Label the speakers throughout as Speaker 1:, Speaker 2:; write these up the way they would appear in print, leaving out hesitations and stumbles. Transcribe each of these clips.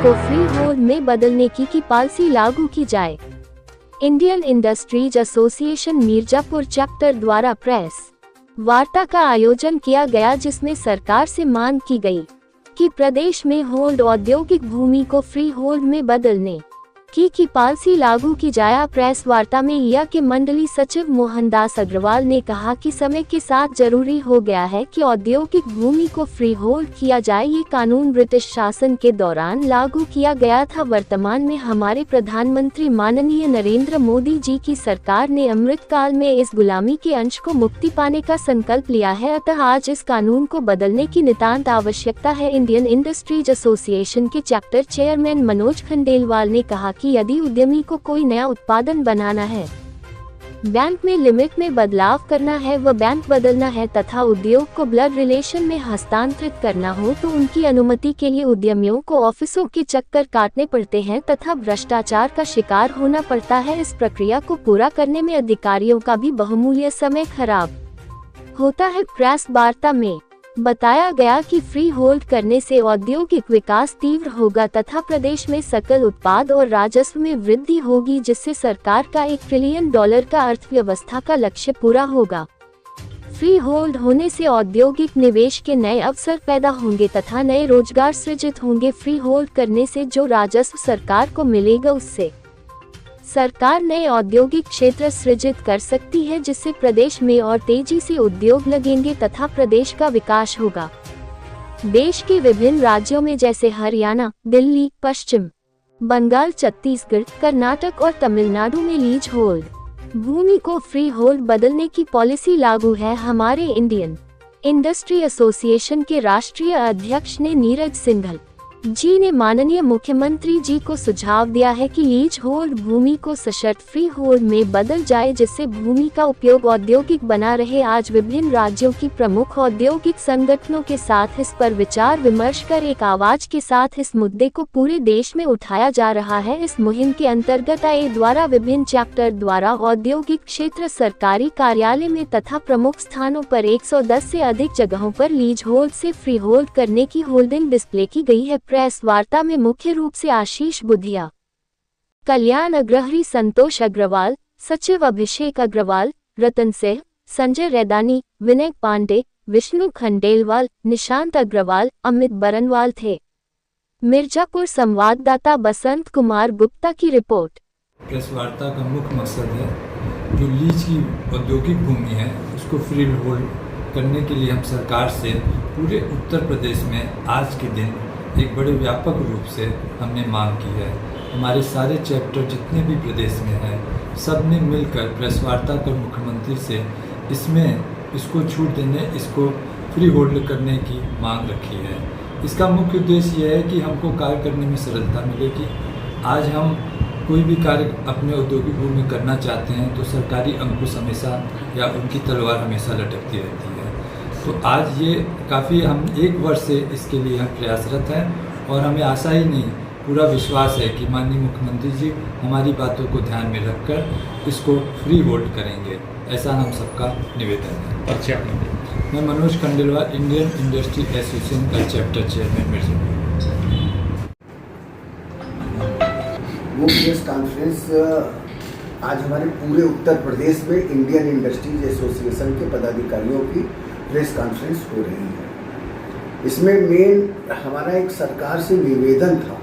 Speaker 1: को free hold में बदलने की पॉलिसी लागू की जाए। Indian industries association Mirzapur chapter द्वारा प्रेस वार्ता का आयोजन किया गया, जिसमें सरकार से मांग की गई कि प्रदेश में होल्ड औद्योगिक भूमि को फ्री होल्ड में बदलने की पॉलिसी लागू की जाए। प्रेस वार्ता में या के मंडली सचिव मोहनदास अग्रवाल ने कहा कि समय के साथ जरूरी हो गया है कि औद्योगिक भूमि को फ्री होल्ड किया जाए। ये कानून ब्रिटिश शासन के दौरान लागू किया गया था। वर्तमान में हमारे प्रधानमंत्री माननीय नरेंद्र मोदी जी की सरकार ने अमृतकाल में इस गुलामी के अंश को मुक्ति पाने का संकल्प लिया है, अतः आज इस कानून को बदलने की नितांत आवश्यकता है। इंडियन इंडस्ट्रीज एसोसिएशन के चैप्टर चेयरमैन मनोज खंडेलवाल ने कहा कि यदि उद्यमी को कोई नया उत्पादन बनाना है, बैंक में लिमिट में बदलाव करना है, व बैंक बदलना है तथा उद्योग को ब्लड रिलेशन में हस्तांतरित करना हो, तो उनकी अनुमति के लिए उद्यमियों को ऑफिसों के चक्कर काटने पड़ते हैं तथा भ्रष्टाचार का शिकार होना पड़ता है। इस प्रक्रिया को पूरा करने में अधिकारियों का भी बहुमूल्य समय खराब होता है। प्रेस वार्ता में बताया गया कि फ्री होल्ड करने से औद्योगिक विकास तीव्र होगा तथा प्रदेश में सकल उत्पाद और राजस्व में वृद्धि होगी, जिससे सरकार का $1 ट्रिलियन का अर्थव्यवस्था का लक्ष्य पूरा होगा। फ्री होल्ड होने से औद्योगिक निवेश के नए अवसर पैदा होंगे तथा नए रोजगार सृजित होंगे। फ्री होल्ड करने से जो राजस्व सरकार को मिलेगा, उससे सरकार नए औद्योगिक क्षेत्र सृजित कर सकती है, जिससे प्रदेश में और तेजी से उद्योग लगेंगे तथा प्रदेश का विकास होगा। देश के विभिन्न राज्यों में जैसे हरियाणा, दिल्ली, पश्चिम बंगाल, छत्तीसगढ़, कर्नाटक और तमिलनाडु में लीज होल्ड भूमि को फ्री होल्ड बदलने की पॉलिसी लागू है। हमारे इंडियन इंडस्ट्री एसोसिएशन के राष्ट्रीय अध्यक्ष ने नीरज सिंघल जी ने माननीय मुख्यमंत्री जी को सुझाव दिया है कि लीज होल्ड भूमि को सशर्त फ्री होल्ड में बदल जाए, जिससे भूमि का उपयोग औद्योगिक बना रहे। आज विभिन्न राज्यों की प्रमुख औद्योगिक संगठनों के साथ इस पर विचार विमर्श कर एक आवाज के साथ इस मुद्दे को पूरे देश में उठाया जा रहा है। इस मुहिम के अंतर्गत ए द्वारा विभिन्न चैप्टर द्वारा औद्योगिक क्षेत्र, सरकारी कार्यालय में तथा प्रमुख स्थानों पर 110 से अधिक जगहों पर लीज होल्ड से फ्री होल्ड करने की होल्डिंग डिस्प्ले की गई है। प्रेस वार्ता में मुख्य रूप से आशीष बुधिया, कल्याण अग्रहरी, संतोष अग्रवाल, सचिव अभिषेक अग्रवाल, रतन सिंह, संजय रैदानी, विनय पांडे, विष्णु खंडेलवाल, निशांत अग्रवाल, अमित बरनवाल थे। मिर्जापुर संवाददाता बसंत कुमार गुप्ता की रिपोर्ट।
Speaker 2: प्रेस वार्ता का मुख्य मकसद है जो लीज की औद्योगिक भूमि है उसको फ्री होल्ड करने के लिए हम सरकार से पूरे उत्तर प्रदेश में आज के दिन एक बड़े व्यापक रूप से हमने मांग की है। हमारे सारे चैप्टर जितने भी प्रदेश में हैं, सब ने मिलकर प्रेस वार्ता कर मुख्यमंत्री से इसको छूट देने, इसको फ्री होल्ड करने की मांग रखी है। इसका मुख्य उद्देश्य यह है कि हमको कार्य करने में सरलता मिलेगी। आज हम कोई भी कार्य अपने औद्योगिक भूमि में करना चाहते हैं तो सरकारी अंकुश हमेशा या उनकी तलवार हमेशा लटकती रहती है। तो आज ये काफ़ी हम 1 वर्ष से इसके लिए हम प्रयासरत हैं और हमें आशा ही नहीं, पूरा विश्वास है कि माननीय मुख्यमंत्री जी हमारी बातों को ध्यान में रखकर इसको फ्री होल्ड करेंगे, ऐसा हम सबका निवेदन है।
Speaker 3: अच्छा,
Speaker 2: मैं Manoj Khandelwal, Indian industry association का चैप्टर चेयरमैन मिर्जापुर।
Speaker 4: वो प्रेस कॉन्फ्रेंस आज हमारे पूरे उत्तर प्रदेश में इंडियन इंडस्ट्रीज एसोसिएशन के पदाधिकारियों की प्रेस कॉन्फ्रेंस हो रही है। इसमें मेन हमारा एक सरकार से निवेदन था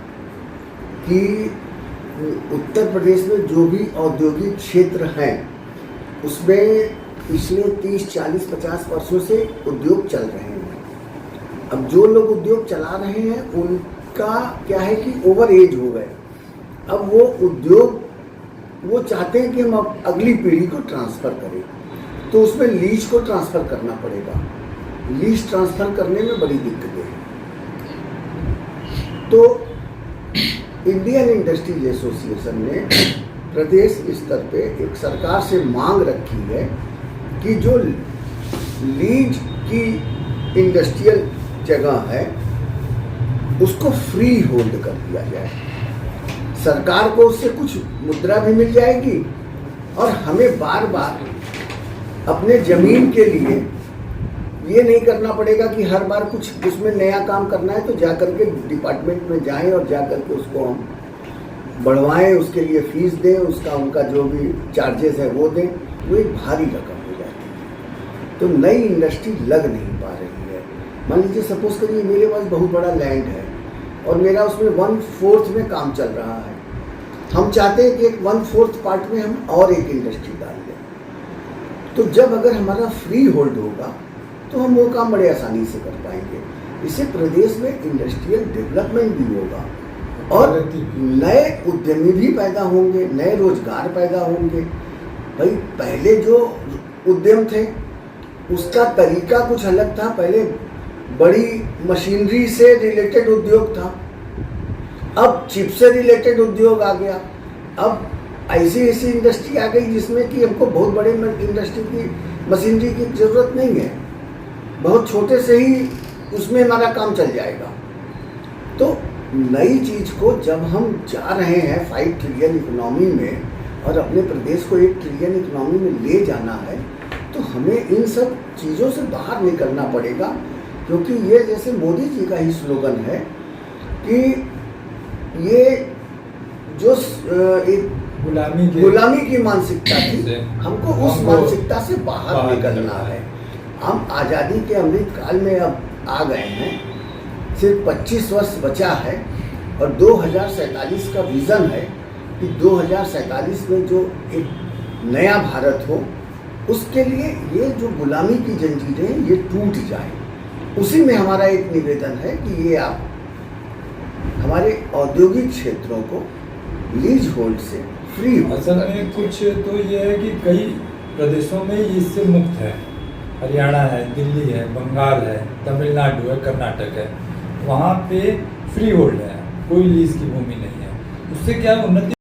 Speaker 4: कि उत्तर प्रदेश में जो भी औद्योगिक क्षेत्र हैं उसमें पिछले 30, 40, 50 वर्षों से उद्योग चल रहे हैं। अब जो लोग उद्योग चला रहे हैं उनका क्या है कि ओवर एज हो गए। अब वो उद्योग वो चाहते हैं कि हम अब अगली पीढ़ी को ट्रांसफ़र करें, तो उसमें लीज को ट्रांसफ़र करना पड़ेगा। लीज ट्रांसफ़र करने में बड़ी दिक्कतें हैं। तो इंडियन इंडस्ट्रीज एसोसिएशन ने प्रदेश स्तर पे एक सरकार से मांग रखी है कि जो लीज की इंडस्ट्रियल जगह है उसको फ्री होल्ड कर दिया जाए। सरकार को उससे कुछ मुद्रा भी मिल जाएगी और हमें बार बार अपने ज़मीन के लिए ये नहीं करना पड़ेगा कि हर बार कुछ उसमें नया काम करना है तो जाकर के डिपार्टमेंट में जाएं और जाकर के उसको हम बढ़वाएं, उसके लिए फीस दें, उसका उनका जो भी चार्जेस है वो दें, वो एक भारी रकम हो जाती है। तो नई इंडस्ट्री लग नहीं पा रही है। मान लीजिए सपोज करिए मेरे पास बहुत बड़ा लैंड है और मेरा उसमें 1/4 में काम चल रहा है। हम चाहते हैं कि एक 1/4 पार्ट में हम और एक इंडस्ट्री डाल दें। तो जब अगर हमारा फ्री होल्ड होगा तो हम वो काम बड़े आसानी से कर पाएंगे। इससे प्रदेश में इंडस्ट्रियल डेवलपमेंट भी होगा और नए उद्यमी भी पैदा होंगे, नए रोजगार पैदा होंगे। भाई पहले जो उद्यम थे उसका तरीका कुछ अलग था। पहले बड़ी मशीनरी से रिलेटेड उद्योग था, अब चिप से रिलेटेड उद्योग आ गया। अब ऐसी इंडस्ट्री आ गई जिसमें कि हमको बहुत बड़े इंडस्ट्री की मशीनरी की जरूरत नहीं है, बहुत छोटे से ही उसमें हमारा काम चल जाएगा। तो नई चीज को जब हम जा रहे हैं 5 ट्रिलियन इकोनॉमी में और अपने प्रदेश को 1 ट्रिलियन इकोनॉमी में ले जाना है तो हमें इन सब चीज़ों से बाहर निकलना पड़ेगा। क्योंकि ये जैसे मोदी जी का ही स्लोगन है कि ये जो एक गुलामी की मानसिकता थी, हमको उस मानसिकता से बाहर निकलना है। हम आज़ादी के अमृत काल में अब आ गए हैं, सिर्फ 25 वर्ष बचा है और 2047 का विज़न है कि 2047 में जो एक नया भारत हो, उसके लिए ये जो गुलामी की जंजीरें ये टूट जाए। उसी में हमारा एक निवेदन है कि ये आप हमारे औद्योगिक क्षेत्रों को लीज होल्ड से फ्री हो।
Speaker 3: असल में कुछ तो ये है कि कई प्रदेशों में इससे मुक्त है, हरियाणा है, दिल्ली है, बंगाल है, तमिलनाडु है, कर्नाटक है, वहाँ पे फ्री होल्ड है, कोई लीज की भूमि नहीं है। उससे क्या उन्नति